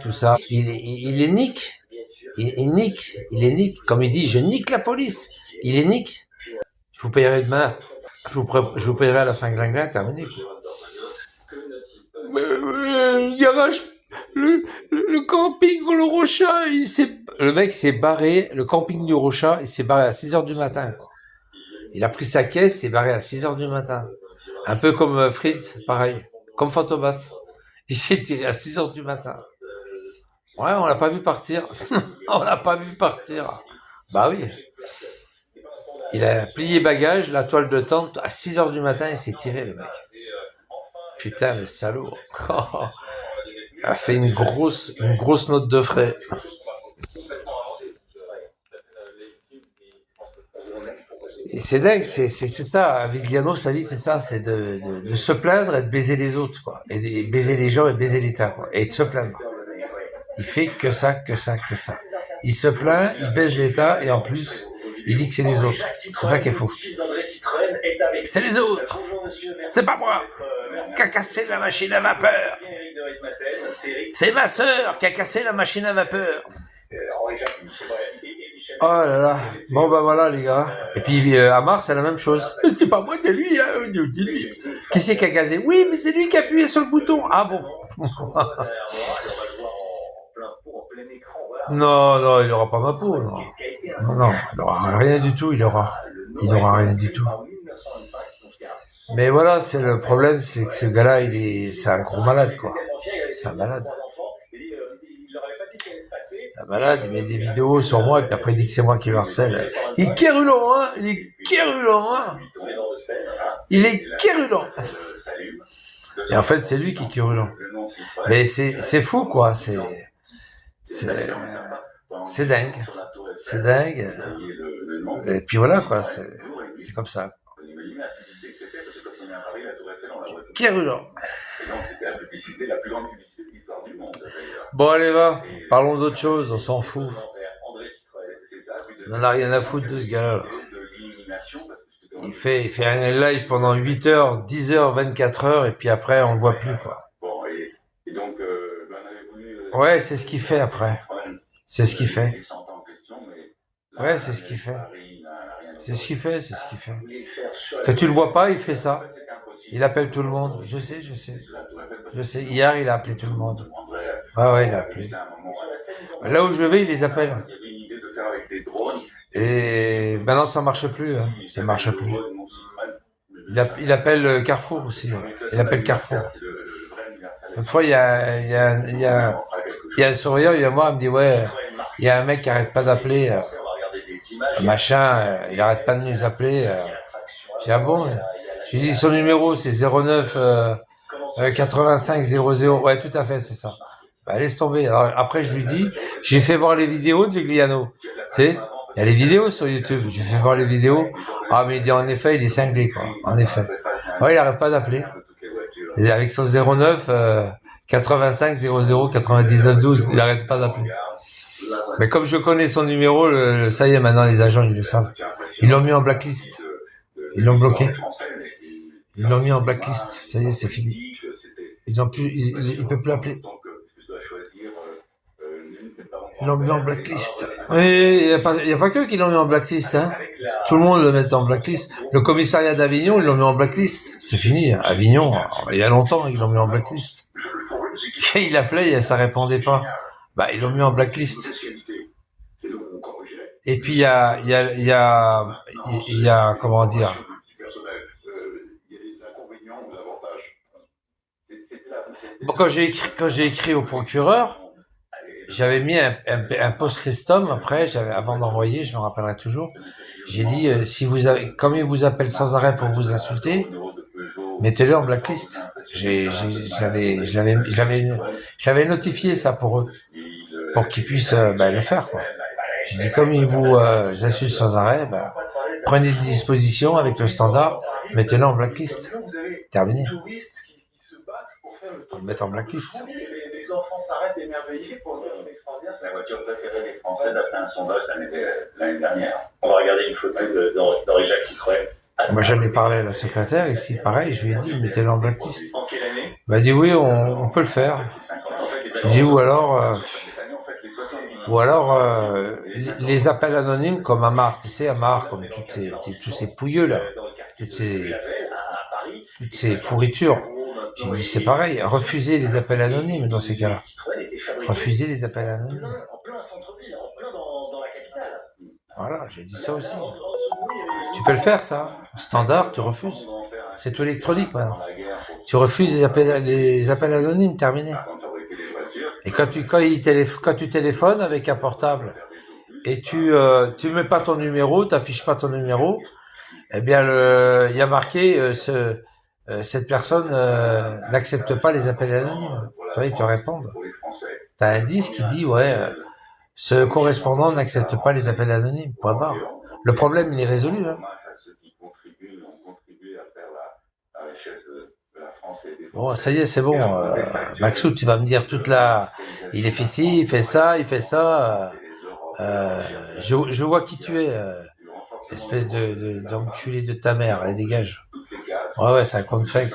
tout ça, il les nique. Il nique, il les nique. Comme il dit, je nique la police. Il les nique. Je vous payerai demain. Je vous payerai à la Saint-Glinglin, terminé. Garage, le camping Le Rochat, le mec s'est barré, le camping du Rochat, il s'est barré à 6 heures du matin. Il a pris sa caisse, s'est barré à 6 heures du matin. Un peu comme Fritz, pareil. Comme Fantomas. Il s'est tiré à 6 heures du matin. Ouais, on l'a pas vu partir. On l'a pas vu partir. Bah oui. Il a plié bagage, la toile de tente, à 6 heures du matin, il s'est tiré, le mec. Putain, le salaud. Il a fait une grosse note de frais. C'est dingue, c'est ça. Vigliano, sa vie, c'est ça, c'est de se plaindre et de baiser les autres, quoi. Et de baiser les gens et de baiser l'État, quoi. Et de se plaindre. Il fait que ça, que ça, que ça. Il se plaint, il baise l'État et en plus, il dit que c'est les autres. C'est ça qui est fou. C'est les autres. C'est pas moi qui a cassé la machine à vapeur. C'est ma sœur qui a cassé la machine à vapeur. Oh là là. Bon bah voilà les gars. Et puis Amar c'est la même chose. C'est pas moi, c'est lui, hein. C'est lui. Qui c'est qui a gazé? Oui, mais c'est lui qui a appuyé sur le bouton. Ah bon. Non, non, il aura pas ma peau, non. Non, il aura rien du tout, il aura rien du tout. Mais voilà, c'est le problème, c'est que ce gars-là, c'est un gros malade, quoi. C'est un malade. Un malade, il met des vidéos sur moi, et puis après il dit que c'est moi qui le harcèle. Il est quérulent, hein. Il est quérulent, hein. Il est quérulent. Et en fait, c'est lui qui est quérulent. Mais c'est fou, quoi. C'est dingue. C'est dingue. Et puis voilà, quoi. C'est comme ça. Quérulent. Bon, allez, va. Parlons d'autre chose, on s'en fout. On en a rien à foutre de ce gars-là. Il fait un live pendant 8 heures, 10 heures, 24 heures, et puis après, on le voit plus, quoi. Ouais, c'est ce qu'il fait après. C'est ce qu'il fait. Ouais, c'est ce qu'il fait. C'est ce qu'il fait, c'est ce qu'il fait. Quand tu le vois pas, il fait ça. Il appelle tout le monde. Je sais. Hier, il a appelé tout le monde. Ouais, il a appelé. Là où je vais, il les appelle. Et maintenant, ça marche plus. Hein. Ça marche plus. Il appelle Carrefour aussi. Il appelle Carrefour. Une fois, il y a un surveillant, il vient voir, il me dit, ouais, il y a un mec qui arrête pas d'appeler, machin, il arrête pas de nous appeler. J'ai dit, ah bon? J'ai dit, son numéro, c'est 09 85 00. Ouais, tout à fait, c'est ça. Bah, laisse tomber. Alors, après, je lui dis, j'ai fait voir les vidéos de Vigliano. Tu sais, il y a les vidéos sur YouTube. J'ai fait voir les vidéos. Ah, mais il dit, en effet, il est cinglé, quoi. En effet. Ouais, il arrête pas d'appeler. Et avec son 09, 85 00 99 12, il arrête pas d'appeler. Mais comme je connais son numéro, ça y est, maintenant, les agents, ils le savent. Ils l'ont mis en blacklist. Ils l'ont bloqué. Ils l'ont mis en blacklist. Ça y est, c'est fini. Il peut plus appeler. Ils l'ont mis en blacklist. Oui, il y a pas que qui l'ont mis en blacklist, hein. Tout le monde le met en blacklist. Le commissariat d'Avignon, ils l'ont mis en blacklist. C'est fini. Avignon, il y a longtemps, ils l'ont mis en blacklist. Il appelait, et ça répondait pas. Bah, ils l'ont mis en blacklist. Et puis, il y a, comment dire, bon, quand j'ai écrit au procureur, j'avais mis un post-scriptum après, avant d'envoyer, je me rappellerai toujours. J'ai dit, comme il vous appelle sans arrêt pour vous insulter, mettez-le en blacklist. J'avais notifié ça pour eux, pour qu'ils puissent, le faire, quoi. J'ai dit, comme il vous insulte sans arrêt, prenez des dispositions avec le standard, mettez-le en blacklist. Terminé. On le met en blacklist. Les enfants s'arrêtent émerveillés pour ça, c'est extraordinaire. C'est la voiture préférée des Français d'après un sondage l'année dernière. On va regarder une photo d'Henri-Jacques Citroën. Moi, j'en ai parlé à la secrétaire ici, pareil, je lui ai dit, mettez-le en blacklist. Elle m'a dit oui, on peut le faire. Je dis, ou alors les appels anonymes comme Amar, tu sais, Amar, comme tous ces pouilleux là, toutes ces pourritures. J'ai dit, c'est pareil, refusez les appels anonymes dans ces cas-là. Refusez les appels anonymes. En plein centre-ville, en plein dans la capitale. Voilà, j'ai dit ça aussi. Tu peux le faire, ça. Standard, tu refuses. C'est tout électronique maintenant. Tu refuses les appels anonymes, terminé. Et quand tu téléphones avec un portable et tu mets pas ton numéro, t'affiches pas ton numéro, eh bien il y a marqué cette personne n'accepte pas les appels anonymes. Toi, ils te répondent. T'as un disque qui dit ce correspondant n'accepte pas les appels anonymes. Point barre. Le problème, il est résolu. Hein. Bon, ça y est, c'est bon. Maxou, tu vas me dire il est fait ci, il fait ça, il fait ça. Je vois qui tu es. Espèce d'enculé de ta mère. Allez, dégage. Ouais, c'est un compte fake.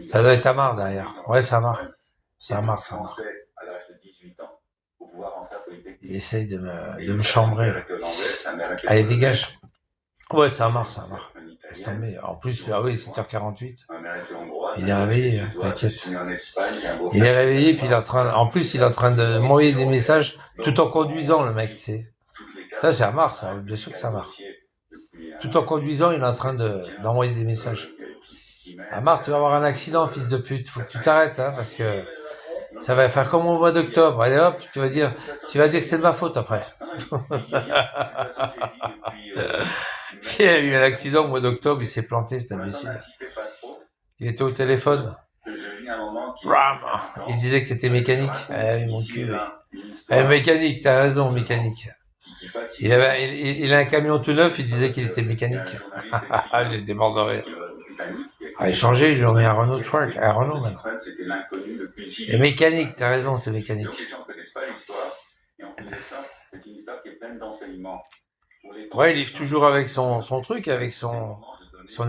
Ça doit être Amar derrière. Ouais, ça marche. Ça marche. Il essaye de me chambrer. Là. Allez, dégage. Ouais, ça marche. Laisse tomber. En plus, ah oui, 7h48. Il est réveillé, t'inquiète. Il est réveillé, puis il est en train de m'envoyer des messages tout en conduisant, le mec, tu sais. Ça, c'est Amar, ça. Bien sûr que ça marche. Tout en conduisant, il est en train d'envoyer des messages. Amar, tu vas avoir un accident, fils de pute. Faut que tu t'arrêtes, hein, parce que ça va faire comme au mois d'octobre. Allez hop, tu vas dire que c'est de ma faute après. Il a eu un accident au mois d'octobre, il s'est planté, cet imbécile. Il était au téléphone. Il disait que c'était mécanique. Mon cul. Mécanique, t'as raison, mécanique. Il a un camion tout neuf, il disait qu'il était mécanique. J'ai débordé. Il a changé, ils lui ont mis un Renault Truck, un Renault maintenant. Et mécanique, t'as raison, c'est mécanique. Ouais, il livre toujours avec son truc, avec son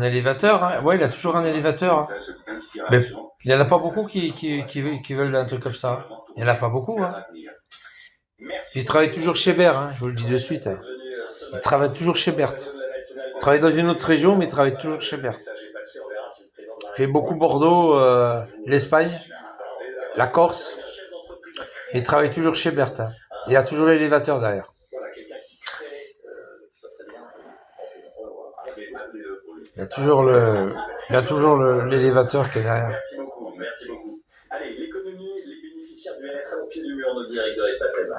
élévateur. Hein. Ouais, il a toujours un élévateur. Hein. Mais il y en a pas beaucoup qui veulent un truc comme ça. Il y en a pas beaucoup. Hein. Il travaille toujours chez Berthe, hein, je vous le dis de suite. Hein. Il travaille toujours chez Berthe. Il travaille dans une autre région, mais il travaille toujours chez Berthe. Il fait beaucoup Bordeaux, l'Espagne, la Corse. Il travaille toujours chez Berthe. Hein. Il a toujours l'élévateur derrière. Il y a toujours l'élévateur qui est derrière. Merci beaucoup. Allez, l'économie, les bénéficiaires du RSA au pied du mur, nous dit Eric de Paten.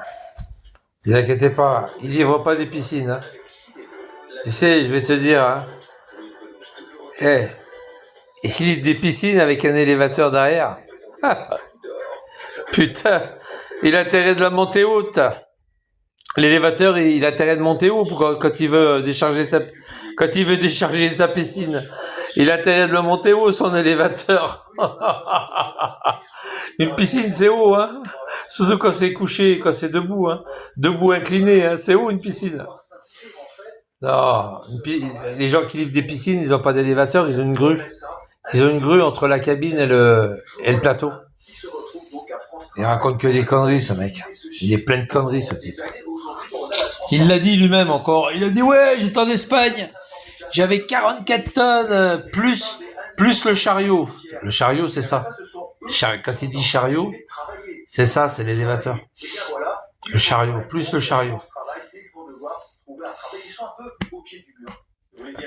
Ne vous inquiétez pas, il livre pas des piscines. Hein. Tu sais, je vais te dire, hein. Il livre des piscines avec un élévateur derrière. Putain, il a intérêt de la monter haute. L'élévateur, il a intérêt de monter haut quand il veut décharger sa piscine. Il a intérêt de le monter haut, son élévateur. Une piscine, c'est haut, hein. Surtout quand c'est couché, quand c'est debout, hein. Debout incliné, hein. C'est haut, une piscine. Non, les gens qui livrent des piscines, ils ont pas d'élévateur, ils ont une grue. Ils ont une grue entre la cabine et le plateau. Il raconte que des conneries, ce mec. Il est plein de conneries, ce type. Il l'a dit lui-même encore. Il a dit, ouais, j'étais en Espagne. J'avais 44 tonnes, plus le chariot. Le chariot, c'est ça. Quand il dit chariot, c'est ça, c'est l'élévateur. Le chariot, plus le chariot.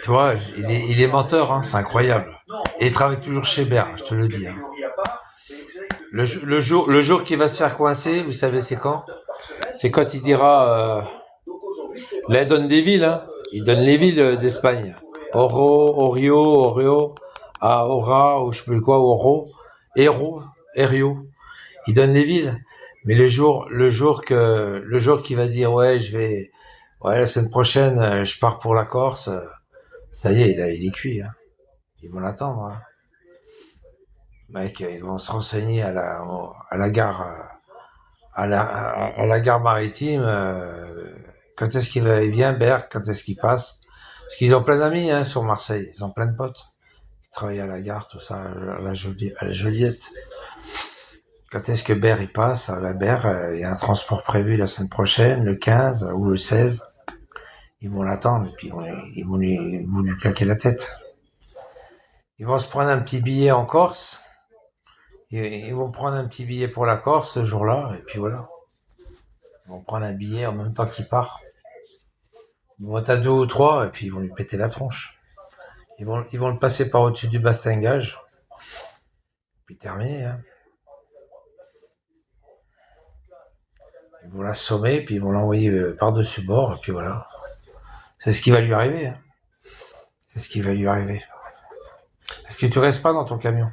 Tu vois, il est menteur, hein, c'est incroyable. Et il travaille toujours chez Berthe, je te le dis. Hein. Le jour qu'il va se faire coincer, vous savez c'est quand? C'est quand il dira... là, il donne des villes, hein. Il donne les villes d'Espagne. Orio, Aora, ou je sais plus quoi, Oro, Erio. Il donne les villes. Mais le jour qu'il va dire, ouais, la semaine prochaine, je pars pour la Corse, ça y est, il est cuit, hein. Ils vont l'attendre, hein. Mec, ils vont se renseigner à la gare, à la gare maritime, quand est-ce qu'il vient, Berck, quand est-ce qu'il passe. Parce qu'ils ont plein d'amis, hein, sur Marseille. Ils ont plein de potes qui travaillent à la gare, tout ça, à la Joliette. Quand est-ce que Ber il passe? La Ber, il y a un transport prévu la semaine prochaine, le 15 ou le 16. Ils vont l'attendre et puis ils vont lui claquer la tête. Ils vont se prendre un petit billet en Corse. Ils vont prendre un petit billet pour la Corse ce jour-là, et puis voilà. Ils vont prendre un billet en même temps qu'il part. Ils vont être à 2 ou 3, et puis ils vont lui péter la tronche. Ils vont le passer par au-dessus du bastingage. Puis terminé, hein. Ils vont l'assommer, puis ils vont l'envoyer par-dessus bord, et puis voilà. C'est ce qui va lui arriver, hein. C'est ce qui va lui arriver. Parce que tu restes pas dans ton camion.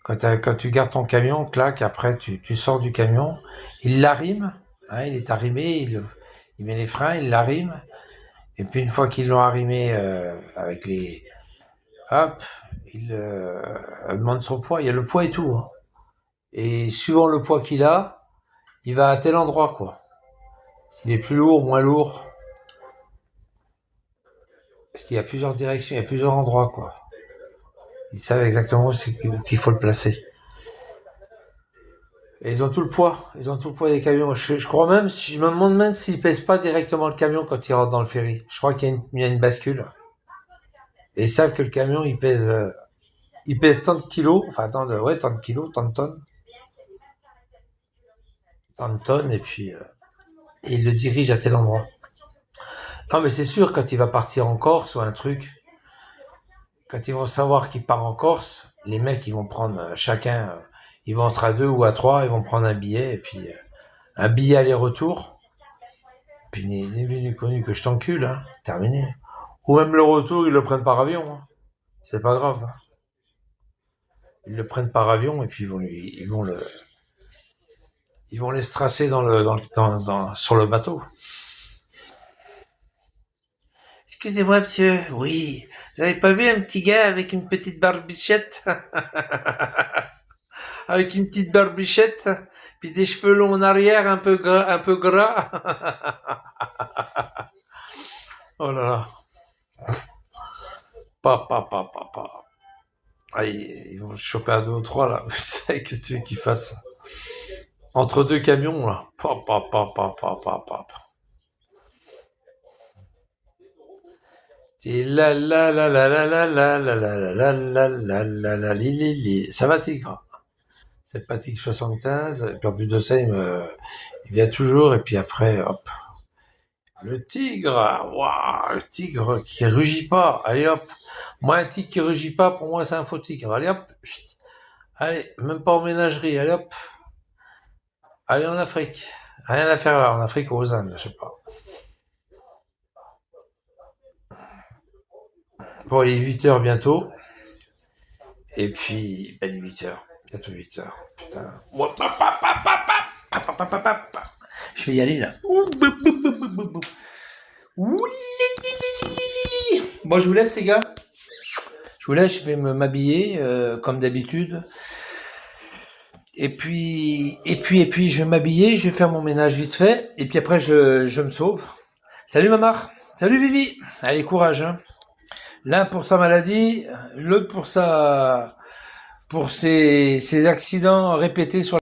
Quand tu gardes ton camion, clac, après tu sors du camion, il l'arrime, hein, il est arrimé, il met les freins, il l'arrime, et puis une fois qu'ils l'ont arrimé avec les... Hop, il demande son poids, il y a le poids et tout, hein. Et suivant le poids qu'il a, il va à tel endroit, quoi. S'il est plus lourd, moins lourd. Parce qu'il y a plusieurs directions, il y a plusieurs endroits, quoi. Ils savent exactement où qu'il faut le placer. Et ils ont tout le poids des camions. Je crois même, je me demande même s'ils pèsent pas directement le camion quand ils rentrent dans le ferry. Je crois qu'il y a une bascule. Et ils savent que le camion, il pèse tant de kilos, enfin, tant de kilos, tant de tonnes. Tant de tonnes, et puis, et ils le dirigent à tel endroit. Non, mais c'est sûr, quand il va partir en Corse ou un truc, quand ils vont savoir qu'il part en Corse, les mecs, ils vont prendre chacun, ils vont entre à 2 ou à 3, ils vont prendre un billet, et puis un billet aller-retour. Puis ni vu ni connu que je t'encule, hein, terminé. Ou même le retour, ils le prennent par avion, hein. C'est pas grave, hein. Ils le prennent par avion, et puis ils vont les stracer sur le bateau. Excusez-moi, monsieur. Oui. Vous avez pas vu un petit gars avec une petite barbichette? Avec une petite barbichette, puis des cheveux longs en arrière, un peu gras. Oh là là. Pa. Ah, ils vont choper un 2 ou 3, là. Qu'est-ce que tu veux qu'ils fassent? Entre deux camions, là. Pa. Ça va, Tigre? C'est pas Tigre 75, et puis en plus de ça, il vient toujours, et puis après, hop. Le tigre, waouh, le tigre qui rugit pas. Allez hop. Moi, un tigre qui rugit pas, pour moi, c'est un faux tigre. Allez hop. Chut. Allez, même pas en ménagerie. Allez hop. Allez en Afrique. Rien à faire là, en Afrique ou aux Indes, je sais pas. Bon, il est 8h bientôt. Et puis, ben, 8h. Bientôt 8h. Putain. Je vais y aller là. Bon, je vous laisse, les gars. Je vous laisse, je vais m'habiller comme d'habitude. Et puis, je vais m'habiller, je vais faire mon ménage vite fait. Et puis après, je me sauve. Salut Mamar. Salut Vivi. Allez, courage, hein. L'un pour sa maladie, l'autre pour ses accidents répétés sur